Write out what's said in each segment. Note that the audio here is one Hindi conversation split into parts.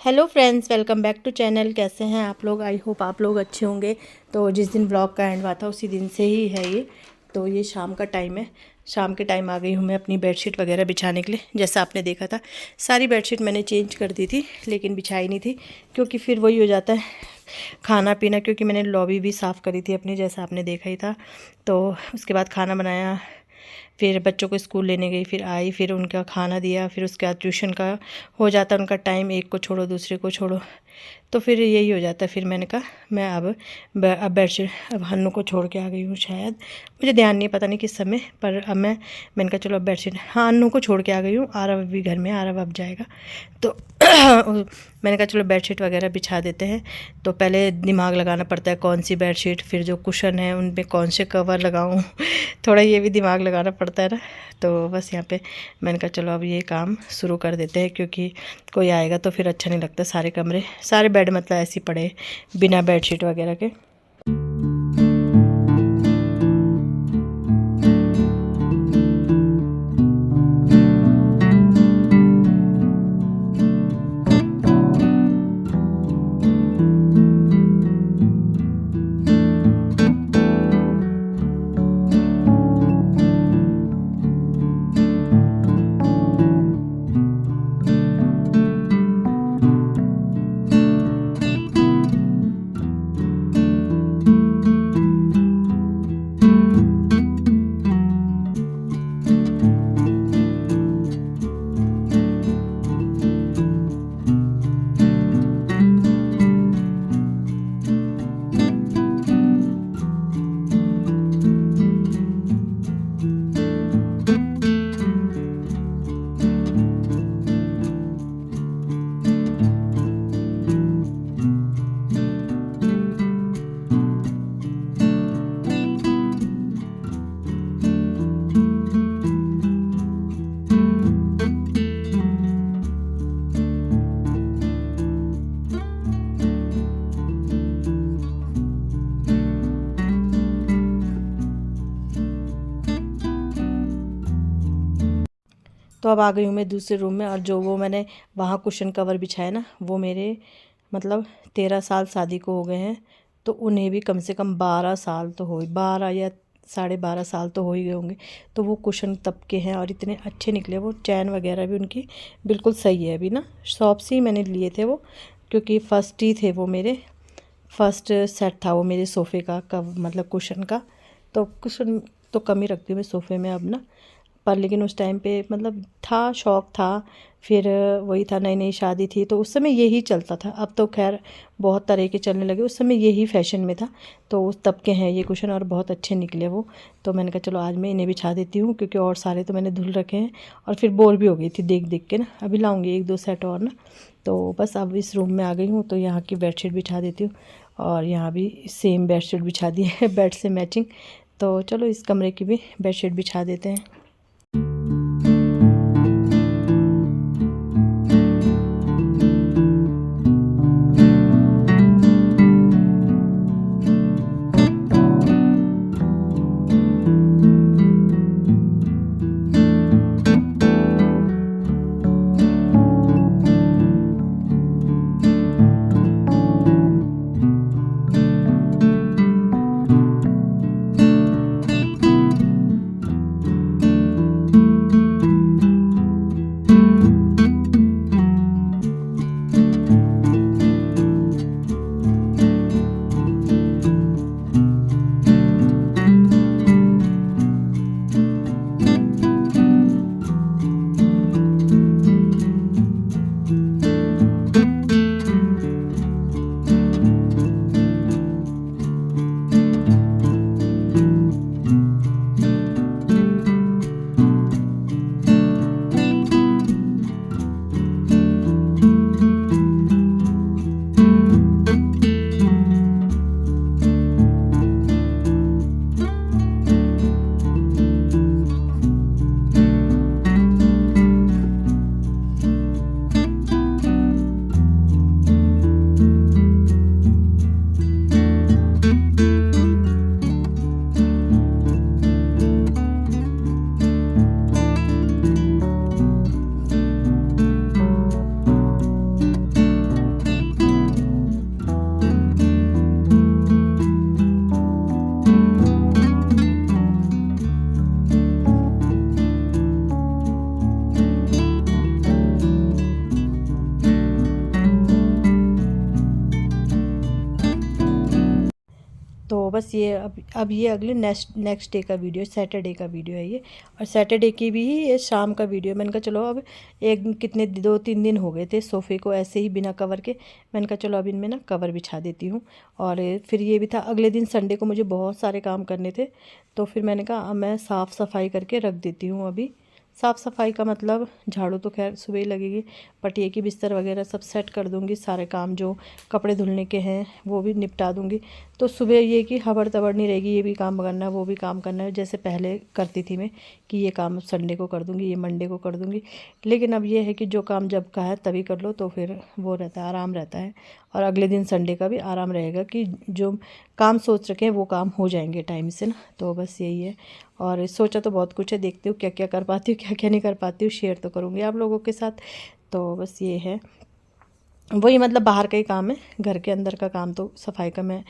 Hello friends, welcome back to channel. कैसे हैं आप लोग? आई होप आप लोग अच्छे होंगे। तो जिस दिन ब्लॉग का एंड हुआ था उसी दिन से ही है ये। तो ये शाम का टाइम है, शाम के टाइम आ गई हूँ मैं अपनी बेडशीट वगैरह बिछाने के लिए। जैसा आपने देखा था सारी बेडशीट मैंने चेंज कर दी थी, लेकिन बिछाई नहीं थी क्योंकि फिर वही हो जाता है खाना पीना। क्योंकि मैंने लॉबी भी साफ़ करी थी अपनी, जैसा आपने देखा ही था। तो उसके बाद खाना बनाया, फिर बच्चों को स्कूल लेने गई, फिर आई, फिर उनका खाना दिया, फिर उसके बाद ट्यूशन का हो जाता उनका टाइम, एक को छोड़ो दूसरे को छोड़ो, तो फिर यही हो जाता है। फिर मैंने कहा मैं अब बेडशीट अब हन्नू को छोड़ के आ गई हूँ, शायद मुझे ध्यान नहीं, पता नहीं किस समय, पर अब मैंने कहा चलो अब बेडशीट, हाँ हन्नू को छोड़ के आ गई हूँ। आरव भी घर में, आरव अब जाएगा तो मैंने कहा चलो बेडशीट वगैरह बिछा देते हैं। तो पहले दिमाग लगाना पड़ता है कौन सी बेडशीट, फिर जो कुशन है उन पे कौन से कवर लगाऊं थोड़ा ये भी दिमाग लगाना पड़ता है ना। तो बस यहाँ पे मैंने कहा चलो अब ये काम शुरू कर देते हैं, क्योंकि कोई आएगा तो फिर अच्छा नहीं लगता सारे कमरे सारे बेड मतलब ऐसे ही पड़े बिना बेडशीट वगैरह के। तो अब आ गई हूँ मैं दूसरे रूम में, और जो वो मैंने वहाँ कुशन कवर बिछाए ना, वो मेरे मतलब 13 साल शादी को हो गए हैं। तो उन्हें भी कम से कम 12 साल तो हो, 12 या 12.5 साल तो हो ही गए होंगे। तो वो कुशन तब के हैं और इतने अच्छे निकले, वो चैन वगैरह भी उनकी बिल्कुल सही है। अभी ना शॉप से ही मैंने लिए थे वो, क्योंकि फर्स्ट ही थे वो मेरे, फर्स्ट सेट था वो मेरे सोफ़े का कब मतलब कुशन का। तो कुशन तो कम ही रखती हूँ मैं सोफ़े में अब ना, पर लेकिन उस टाइम पे मतलब था, शौक़ था। फिर वही था, नई नई शादी थी तो उस समय यही चलता था। अब तो खैर बहुत तरह के चलने लगे, उस समय यही फैशन में था। तो उस तब के हैं ये कुशन और बहुत अच्छे निकले वो। तो मैंने कहा चलो आज मैं इन्हें बिछा देती हूँ, क्योंकि और सारे तो मैंने धुल रखे हैं और फिर बोर भी हो गई थी देख देख के ना। अभी लाऊंगी 1-2 सेट और ना। तो बस अब इस रूम में आ गई हूँ, तो यहाँ की बेडशीट बिछा देती हूँ, और यहाँ भी सेम बेडशीट बिछा दी है बेड से मैचिंग। तो चलो इस कमरे की भी बेडशीट बिछा देते हैं। बस ये अब ये अगले नेक्स्ट डे का वीडियो, सैटरडे का वीडियो है ये। और सैटरडे की भी ये शाम का वीडियो। मैंने कहा चलो अब कितने 2-3 दिन हो गए थे सोफ़े को ऐसे ही बिना कवर के। मैंने कहा चलो अब इनमें ना कवर बिछा देती हूँ। और फिर ये भी था, अगले दिन संडे को मुझे बहुत सारे काम करने थे, तो फिर मैंने कहा अब मैं साफ़ सफाई करके रख देती हूँ। अभी साफ़ सफाई का मतलब झाड़ू तो खैर सुबह ही लगेगी, पटिए की बिस्तर वगैरह सब सेट कर दूँगी। सारे काम जो कपड़े धुलने के हैं वो भी निपटा दूँगी। तो सुबह ये कि हबड़ तबड़ नहीं रहेगी, ये भी काम करना है वो भी काम करना है, जैसे पहले करती थी मैं कि ये काम संडे को कर दूँगी, ये मंडे को कर दूँगी। लेकिन अब ये है कि जो काम जब का है तभी कर लो, तो फिर वो रहता है, आराम रहता है। और अगले दिन संडे का भी आराम रहेगा कि जो काम सोच रखे हैं वो काम हो जाएंगे टाइम से ना। तो बस यही है। और सोचा तो बहुत कुछ है, देखती हूँ क्या क्या कर पाती हूँ, क्या क्या नहीं कर पाती हूँ, शेयर तो करूँगी आप लोगों के साथ। तो बस ये है, वही मतलब बाहर का ही काम है, घर के अंदर का काम तो सफाई का मैं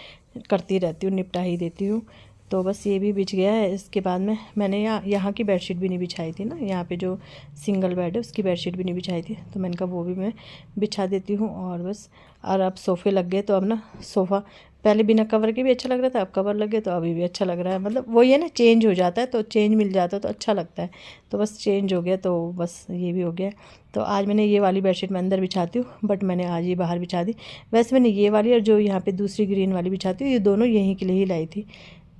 करती रहती हूँ, निपटा ही देती हूँ। तो बस ये भी बिछ गया है। इसके बाद में मैंने यहाँ की बेडशीट भी नहीं बिछाई थी ना, यहाँ पे जो सिंगल बेड है उसकी बेडशीट भी नहीं बिछाई थी, तो मैंने कहा वो भी मैं बिछा देती हूँ। और बस, और अब सोफ़े लग गए, तो अब ना सोफ़ा पहले बिना कवर के भी अच्छा लग रहा था, अब कवर लग गए तो अभी भी अच्छा लग रहा है। मतलब वही है ना, चेंज हो जाता है तो चेंज मिल जाता है तो अच्छा लगता है। तो बस चेंज हो गया, तो बस ये भी हो गया। तो आज मैंने ये वाली बेडशीट मैं अंदर बिछाती हूँ, बट मैंने आज ये बाहर बिछा दी। वैसे मैंने ये वाली और जो यहाँ पे दूसरी ग्रीन वाली बिछाती हूँ, ये दोनों यहीं के लिए ही लाई थी,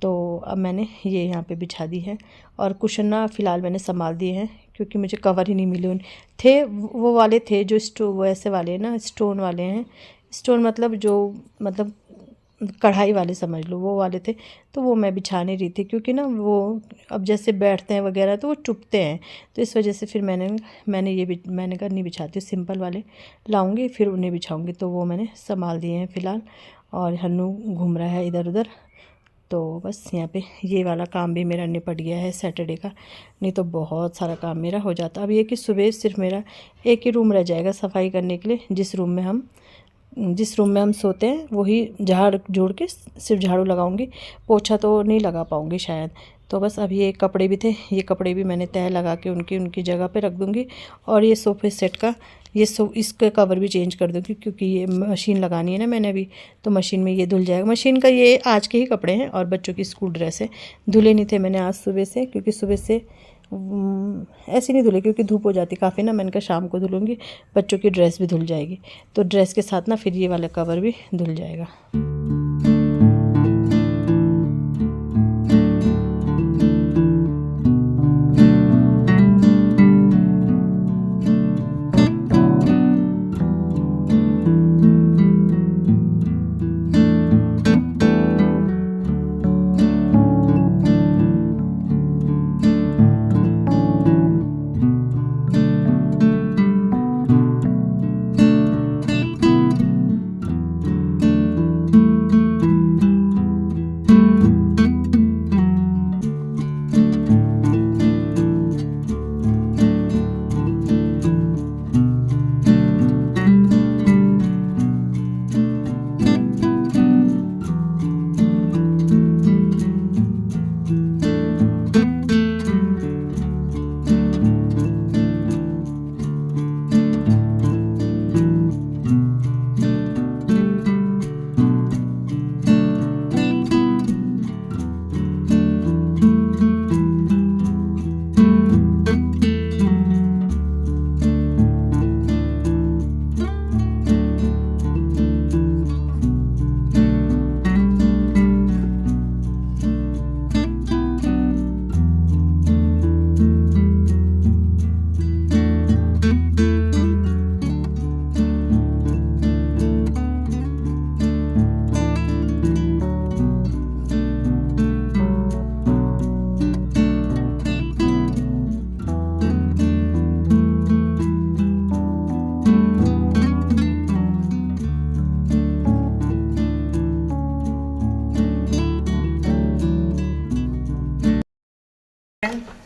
तो अब मैंने ये यहाँ पे बिछा दी है। और कुशन ना फ़िलहाल मैंने संभाल दिए हैं, क्योंकि मुझे कवर ही नहीं मिले। उन थे वो वाले थे जो वो ऐसे वाले हैं ना, स्टोन वाले हैं। स्टोन मतलब जो मतलब कढ़ाई वाले समझ लो, वो वाले थे, तो वो मैं बिछा नहीं रही थी, क्योंकि ना वो अब जैसे बैठते हैं वगैरह तो वो चुभते हैं, तो इस वजह से फिर मैंने कहा नहीं बिछाती, सिंपल वाले लाऊंगी फिर उन्हें बिछाऊंगी। तो वो मैंने संभाल दिए हैं फ़िलहाल। और हन्नू घूम रहा है इधर उधर। तो बस यहाँ पे ये वाला काम भी मेरा निपट गया है सैटरडे का, नहीं तो बहुत सारा काम मेरा हो जाता। अब ये कि सुबह सिर्फ मेरा एक ही रूम रह जाएगा सफाई करने के लिए, जिस रूम में हम सोते हैं वही झाड़ जोड़ के सिर्फ झाड़ू लगाऊंगी, पोछा तो नहीं लगा पाऊंगी शायद। तो बस अब ये कपड़े भी थे, ये कपड़े भी मैंने तह लगा के उनकी जगह पे रख दूंगी। और ये सोफ़े सेट का इसका कवर भी चेंज कर दूंगी, क्योंकि ये मशीन लगानी है ना मैंने अभी, तो मशीन में ये धुल जाएगा। मशीन का ये आज के ही कपड़े हैं और बच्चों की स्कूल ड्रेस है, धुले नहीं थे मैंने आज सुबह से, क्योंकि सुबह से ऐसे नहीं धुले क्योंकि धूप हो जाती काफ़ी ना। मैंने कहा शाम को धुलूँगी, बच्चों की ड्रेस भी धुल जाएगी, तो ड्रेस के साथ ना फिर ये वाला कवर भी धुल जाएगा।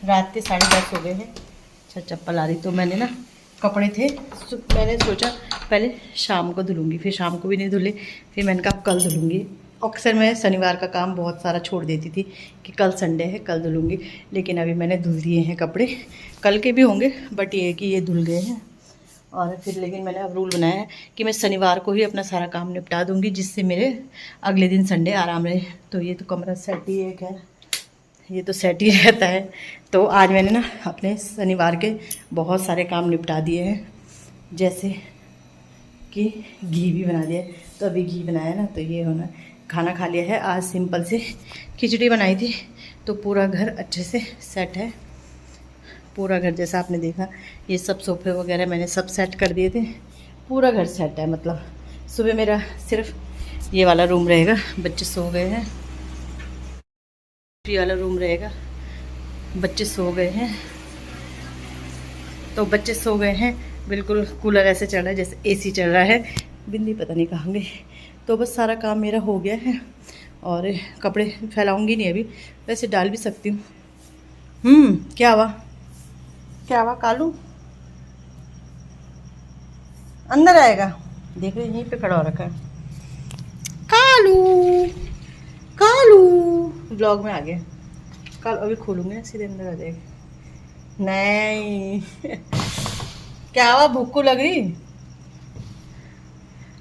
रात के 10:30 हो गए हैं। अच्छा चप्पल आ रही, तो मैंने ना कपड़े थे, मैंने सोचा पहले शाम को धुलूँगी, फिर शाम को भी नहीं धुले, फिर मैंने कहा कल धुलूँगी। अक्सर मैं शनिवार का काम बहुत सारा छोड़ देती थी कि कल संडे है कल धुलूँगी, लेकिन अभी मैंने धुल दिए हैं कपड़े। कल के भी होंगे बट ये कि ये धुल गए हैं। और फिर लेकिन मैंने अब रूल बनाया है कि मैं शनिवार को ही अपना सारा काम निपटा दूँगी, जिससे मेरे अगले दिन संडे आराम रहे। तो ये तो कमरा सेट ही एक है, ये तो सेट ही रहता है। तो आज मैंने ना अपने शनिवार के बहुत सारे काम निपटा दिए हैं, जैसे कि घी भी बना दिया है। तो अभी घी बनाया ना, तो ये होना, खाना खा लिया है। आज सिंपल से खिचड़ी बनाई थी। तो पूरा घर अच्छे से सेट है, पूरा घर जैसा आपने देखा, ये सब सोफे वगैरह मैंने सब सेट कर दिए थे, पूरा घर सेट है। मतलब सुबह मेरा सिर्फ ये वाला रूम रहेगा, बच्चे सो गए हैं, ये वाला रूम रहेगा, बच्चे सो गए हैं। तो बच्चे सो गए हैं, बिल्कुल कूलर ऐसे चल रहा है जैसे एसी चल रहा है। बिंदी पता नहीं कहाँ गई। तो बस सारा काम मेरा हो गया है, और कपड़े फैलाऊंगी नहीं अभी, वैसे डाल भी सकती हूँ। क्या हुआ, क्या हुआ कालू? अंदर आएगा, देख रहे यहीं पे खड़ा हो रखा है कालू। कालू ब्लॉग में आ गया। कल अभी खोलूंगी ना, सीधे अंदर आ जाएगा। नहीं क्या हुआ, भूख को लग रही?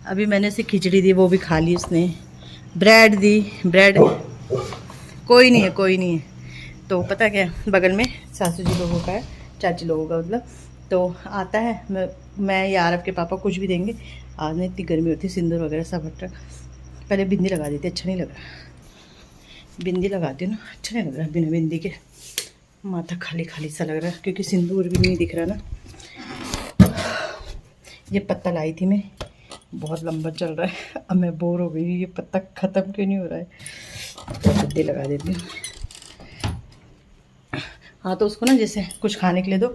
अभी मैंने इसे खिचड़ी दी, वो भी खा ली उसने। ब्रेड दी, ब्रेड कोई नहीं है, कोई नहीं है। तो पता क्या, बगल में सासू जी लोगों का है, चाची लोगों का मतलब। तो आता है, मैं या आरब के पापा कुछ भी देंगे। आज में इतनी गर्मी होती है, सिंदूर वगैरह सब हट रहा। पहले बिंदी लगा देती, अच्छा नहीं लग रहा। बिंदी लगाती हूँ ना, अच्छा नहीं लग रहा बिना बिंदी के, माथा खाली खाली सा लग रहा है, क्योंकि सिंदूर भी नहीं दिख रहा ना। ये पत्ता लाई थी मैं, बहुत लंबा चल रहा है, अब मैं बोर हो गई, ये पत्ता ख़त्म क्यों नहीं हो रहा है। तो पत्ते लगा देती हूँ। हाँ, तो उसको ना जैसे कुछ खाने के लिए दो,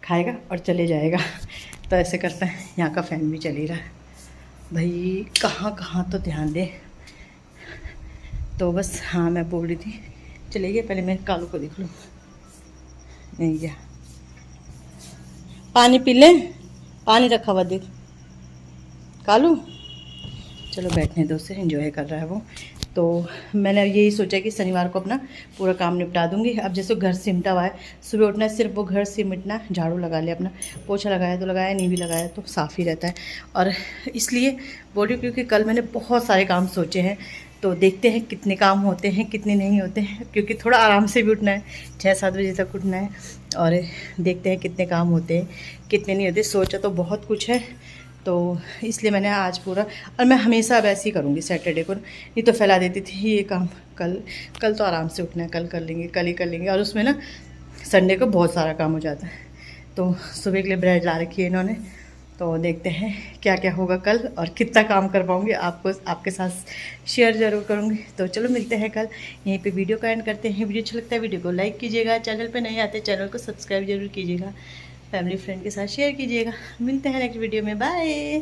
खाएगा और चले जाएगा। तो ऐसे करता है। यहाँ का फ़ैन भी चल ही रहा है भाई, कहाँ कहाँ तो ध्यान दे। तो बस हाँ, मैं बोल रही थी चले गए। पहले मैं कालू को देख लूँ। नहीं गया, पानी पी ले, पानी रखा हुआ देख कालू। चलो बैठने दो, उसे एंजॉय कर रहा है वो। तो मैंने यही सोचा कि शनिवार को अपना पूरा काम निपटा दूंगी। अब जैसे घर सिमटा हुआ है, सुबह उठना है, सिर्फ वो घर सिमटना, झाड़ू लगा लिया अपना, पोछा लगाया तो लगाया, नहीं भी लगाया तो साफ़ ही रहता है। और इसलिए बोल रही हूँ क्योंकि कल मैंने बहुत सारे काम सोचे हैं। तो देखते हैं कितने काम होते हैं, कितने नहीं होते हैं, क्योंकि थोड़ा आराम से भी उठना है, 6-7 बजे तक उठना है। और देखते हैं कितने काम होते हैं, कितने नहीं होते। सोचा तो बहुत कुछ है, तो इसलिए मैंने आज पूरा, और मैं हमेशा अब ऐसे ही करूँगी सैटरडे को, नहीं तो फैला देती थी ये काम। कल तो आराम से उठना है, कल कर लेंगे, कल ही कर लेंगे। और उसमें ना संडे को बहुत सारा काम हो जाता है। तो सुबह के लिए ब्रेड ला रखी है इन्होंने, तो देखते हैं क्या क्या होगा कल, और कितना काम कर पाऊँगी, आपको आपके साथ शेयर ज़रूर करूँगी। तो चलो मिलते हैं कल, यहीं पे वीडियो का एंड करते हैं। वीडियो अच्छा लगता है वीडियो को लाइक कीजिएगा, चैनल पे नहीं आते चैनल को सब्सक्राइब जरूर कीजिएगा, फैमिली फ्रेंड के साथ शेयर कीजिएगा। मिलते हैं नेक्स्ट वीडियो में, बाय।